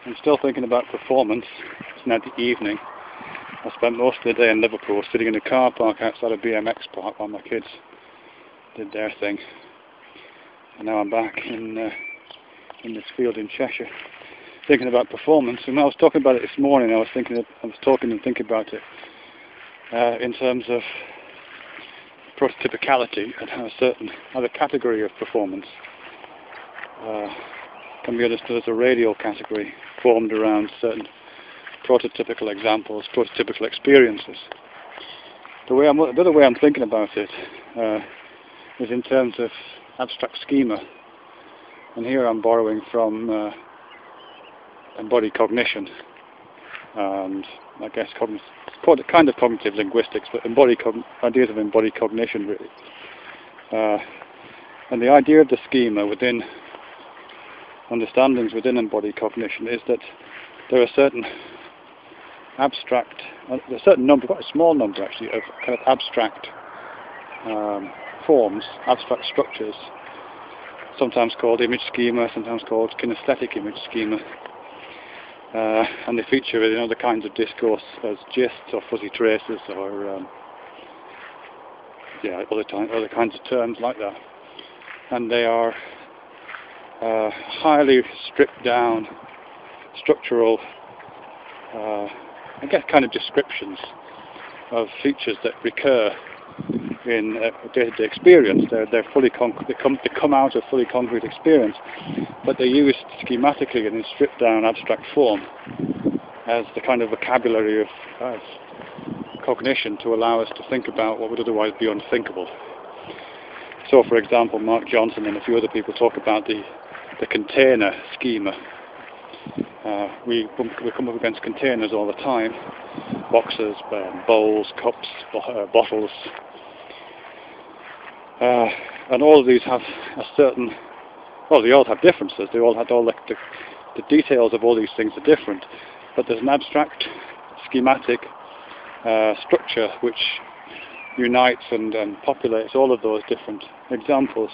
I'm still thinking about performance. It's now the evening. I spent most of the day in Liverpool sitting in a car park outside a BMX park while my kids did their thing. And now I'm back in this field in Cheshire, thinking about performance. And when I was talking about it this morning, I was thinking about it in terms of prototypicality, and how the category of performance can be understood as a radial category formed around certain prototypical examples, prototypical experiences. The other way I'm thinking about it is in terms of abstract schema, and here I'm borrowing from embodied cognition, and I guess it's kind of cognitive linguistics, but ideas of embodied cognition really. And the idea of the schema within understandings within embodied cognition is that there are certain number, quite a small number actually, of kind of abstract forms, abstract structures, sometimes called image schema, sometimes called kinesthetic image schema, and they feature in other kinds of discourse as gists or fuzzy traces or other kinds of terms like that. And they are highly stripped down structural, I guess, kind of descriptions of features that recur in day-to-day experience. They're fully they come out of fully concrete experience, but they're used schematically in a stripped down abstract form as the kind of vocabulary of cognition to allow us to think about what would otherwise be unthinkable. So, for example, Mark Johnson and a few other people talk about the container schema. We come up against containers all the time: boxes, bowls, cups, bottles, and all of these have a certain. Well, they all have differences. They all the details of all these things are different, but there's an abstract schematic structure which unites and populates all of those different examples.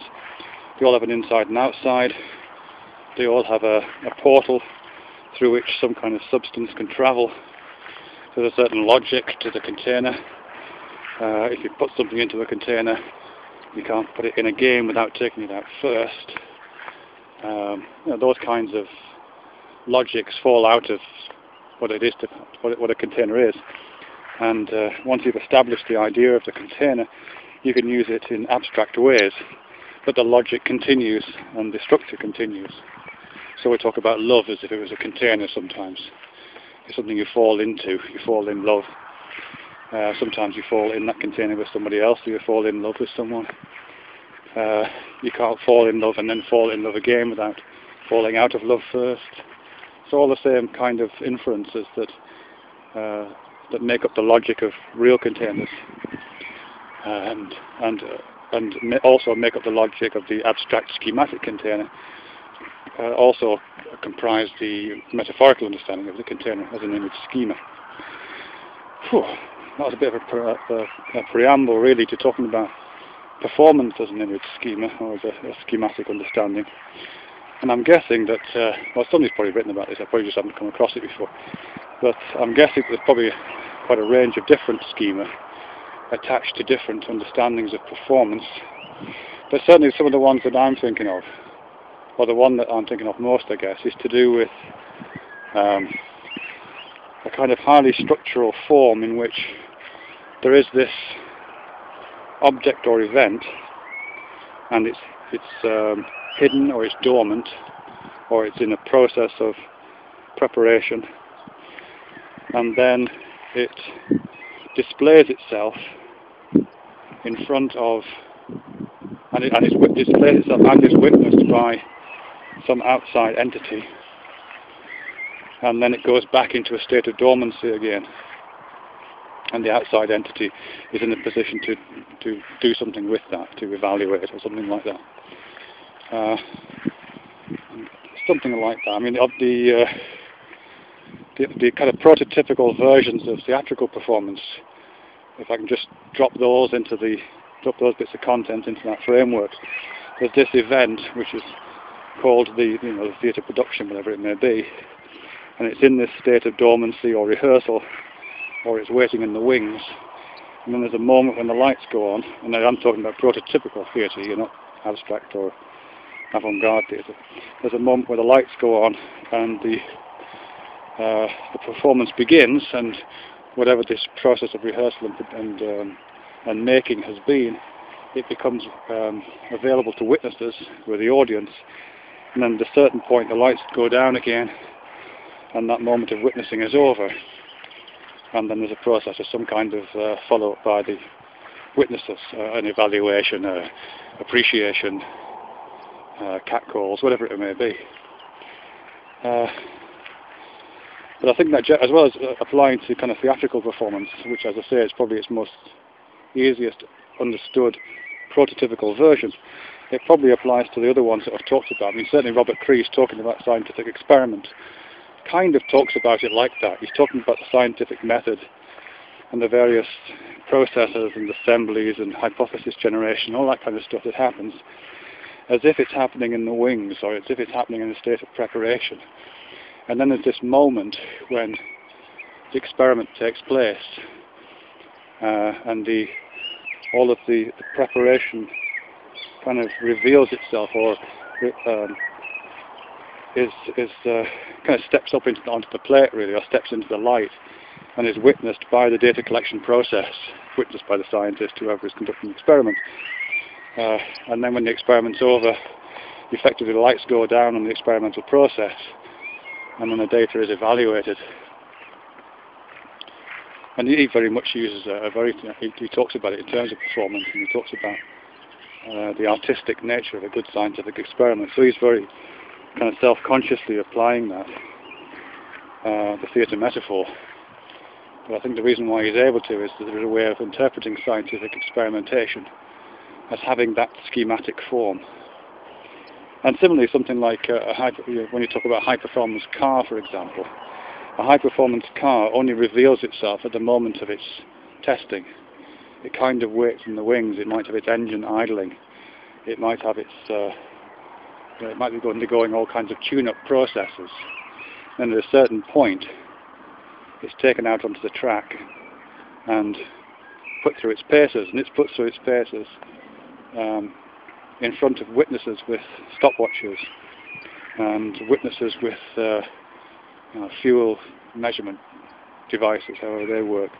They all have an inside and outside. They all have a portal through which some kind of substance can travel. So there's a certain logic to the container. If you put something into a container, you can't put it in a game without taking it out first. Those kinds of logics fall out of what it is, what a container is. And once you've established the idea of the container, you can use it in abstract ways, but the logic continues and the structure continues. So we talk about love as if it was a container sometimes. It's something you fall into, you fall in love. Sometimes you fall in that container with somebody else, or you fall in love with someone. You can't fall in love and then fall in love again without falling out of love first. It's all the same kind of inferences that make up the logic of real containers, and also make up the logic of the abstract schematic container. Also comprise the metaphorical understanding of the container as an image schema. Whew, that was a bit of a preamble really to talking about performance as an image schema, or as a schematic understanding. And I'm guessing that, somebody's probably written about this, I probably just haven't come across it before, but I'm guessing there's probably quite a range of different schema attached to different understandings of performance. But certainly some of the ones that I'm thinking of, or the one that I'm thinking of most, I guess, is to do with a kind of highly structural form in which there is this object or event, and it's hidden, or it's dormant, or it's in a process of preparation, and then it displays itself in front of, and it displays itself and is witnessed by some outside entity, and then it goes back into a state of dormancy again, and the outside entity is in a position to do something with that, to evaluate it or something like that. Something like that. I mean, of the kind of prototypical versions of theatrical performance, if I can just drop those bits of content into that framework, there's this event which is called the theatre production, whatever it may be, and it's in this state of dormancy or rehearsal, or it's waiting in the wings. And then there's a moment when the lights go on, and I'm talking about prototypical theatre, you're not abstract or avant-garde theatre. There's a moment where the lights go on and the performance begins, and whatever this process of rehearsal and making has been, it becomes available to witnesses, who are the audience, and then at a certain point the lights go down again, and that moment of witnessing is over. And then there's a process of some kind of follow-up by the witnesses, an evaluation, appreciation, catcalls, whatever it may be. But I think that as well as applying to kind of theatrical performance, which as I say is probably its most easiest understood prototypical version, it probably applies to the other ones that I've talked about. I mean, certainly Robert Crease, talking about scientific experiment, kind of talks about it like that. He's talking about the scientific method and the various processes and assemblies and hypothesis generation, all that kind of stuff that happens, as if it's happening in the wings, or as if it's happening in a state of preparation. And then there's this moment when the experiment takes place, and all of the preparation kind of reveals itself, or kind of steps up onto the plate, really, or steps into the light, and is witnessed by the data collection process, witnessed by the scientist, whoever is conducting the experiment. And then when the experiment's over, effectively the lights go down on the experimental process, and then the data is evaluated. And he very much uses he talks about it in terms of performance, and he talks about the artistic nature of a good scientific experiment. So he's very kind of self-consciously applying that, the theatre metaphor. But I think the reason why he's able to is that there's a way of interpreting scientific experimentation as having that schematic form. And similarly, something like when you talk about a high-performance car, for example, a high-performance car only reveals itself at the moment of its testing. It kind of waits in the wings. It might have its engine idling. It might have its it might be undergoing all kinds of tune-up processes. And at a certain point, it's taken out onto the track and put through its paces. And it's put through its paces in front of witnesses with stopwatches and witnesses with fuel measurement devices, however they work.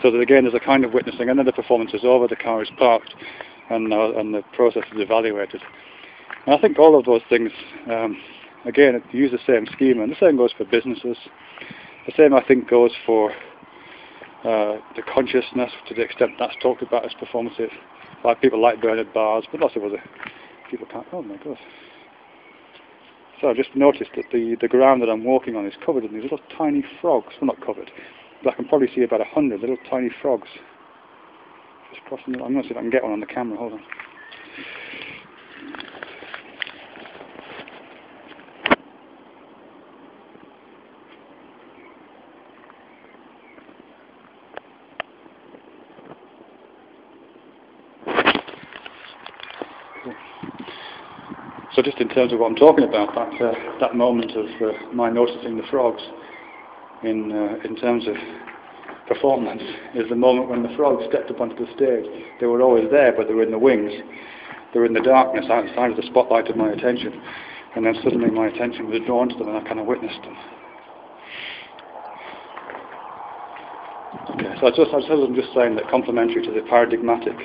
So that again, there's a kind of witnessing, and then the performance is over, the car is parked, and the process is evaluated. And I think all of those things, again, use the same schema, and the same goes for businesses. The same, I think, goes for the consciousness, to the extent that's talked about as performative, by people like Bernard Bars, but lots of other people can't. Oh my God. So I've just noticed that the ground that I'm walking on is covered in these little tiny frogs. Well, not covered, but I can probably see about 100 little tiny frogs just crossing. I'm going to see if I can get one on the camera. Hold on. So just in terms of what I'm talking about, that moment of my noticing the frogs in terms of performance is the moment when the frogs stepped up onto the stage. They were always there, but they were in the wings. They were in the darkness outside of the spotlight of my attention. And then suddenly my attention was drawn to them, and I kind of witnessed them. Okay, so I'm just saying that complementary to the paradigmatic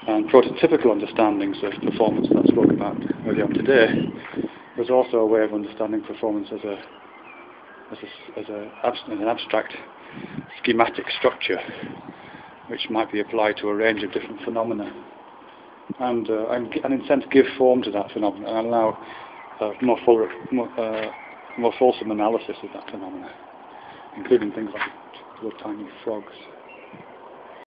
and prototypical understandings of performance that I spoke about earlier on today, there's also a way of understanding performance as an abstract schematic structure, which might be applied to a range of different phenomena, and in a sense give form to that phenomenon and allow more fulsome analysis of that phenomena, including things like little tiny frogs.